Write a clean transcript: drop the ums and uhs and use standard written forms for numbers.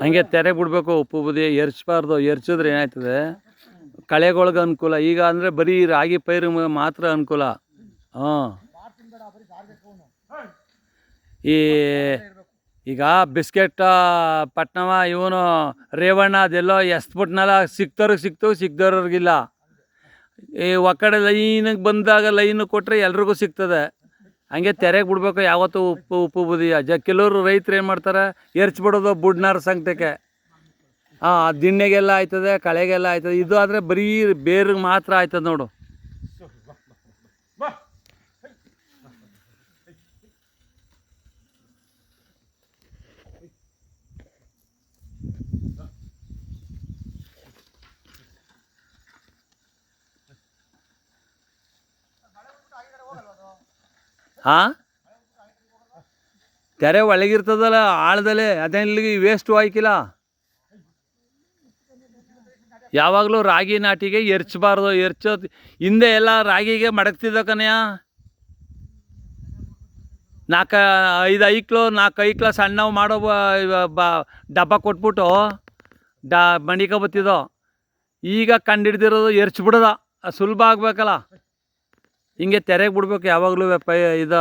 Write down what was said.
ಹಂಗೆ ತೆರೆ ಬಿಡ್ಬೇಕು. ಉಪ್ಪು ಬುದಿ ಎರ್ಚಬಾರ್ದು. ಎರ್ಚಿದ್ರೆ ಏನಾಯ್ತದೆ, ಕಳೆಗೊಳಗೆ ಅನುಕೂಲ. ಈಗ ಅಂದರೆ ಬರೀ ರಾಗಿ ಪೈರು ಮಾತ್ರ ಅನುಕೂಲ. ಹಾಂ, ಈಗ ಬಿಸ್ಕೆಟ್ ಪಟ್ನವ ಇವನು ರೇವಣ್ಣ ಅದೆಲ್ಲೋ ಎಸ್ಬಿಟ್ನಲ್ಲ, ಸಿಗ್ತವ್ರಿಗೆ ಸಿಗ್ದವ್ರಿಗಿಲ್ಲ. ಈ ಒಕ್ಕಡೆ ಲೈನಿಗೆ ಬಂದಾಗ ಲೈನ್ ಕೊಟ್ಟರೆ ಎಲ್ರಿಗೂ ಸಿಗ್ತದೆ. ಹಂಗೆ ತೆರೆಗೆ ಬಿಡ್ಬೇಕು ಯಾವತ್ತೂ ಉಪ್ಪು ಬುದಿ. ಕೆಲವರು ರೈತರು ಏನು ಮಾಡ್ತಾರೆ, ಎರ್ಚ್ಬಿಡೋದು ಬುಡ್ನಾರ ಸಂಗಟಕ್ಕೆ. ದಿಣ್ಣೆಗೆಲ್ಲ ಆಯ್ತದೆ, ಕಳೆಗೆಲ್ಲ ಆಯ್ತದೆ. ಇದು ಆದರೆ ಬರೀ ಬೇರಿಗೆ ಮಾತ್ರ ಆಯ್ತದೆ ನೋಡು. ಹಾಂ, ತೆರೆ ಒಳಗಿರ್ತದಲ್ಲ ಆಳದಲ್ಲೇ, ಅದೇನಿಲ್ಲಿಗೆ ವೇಸ್ಟು ಆಯ್ಕಿಲ್ಲ. ಯಾವಾಗಲೂ ರಾಗಿ ನಾಟಿಗೆ ಎರ್ಚಬಾರ್ದು. ಹಿಂದೆ ಎಲ್ಲ ರಾಗಿಗೆ ಮಡಗ್ತಿದ್ದ ಕನೆಯ. 4-5 ಐಕ್ಲ ಸಣ್ಣವು ಮಾಡೋ ಡಬ್ಬ ಕೊಟ್ಬಿಟ್ಟು ಮಣಿಕೊಬತ್ತಿದ್ದೋ. ಈಗ ಕಂಡಿಡ್ದಿರೋದು ಎರ್ಚ್ಬಿಡೋದ. ಸುಲಭ ಆಗ್ಬೇಕಲ್ಲ. ಹಿಂಗೆ ತೆರೆಗೆ ಬಿಡ್ಬೇಕು ಯಾವಾಗಲೂ ಇದು.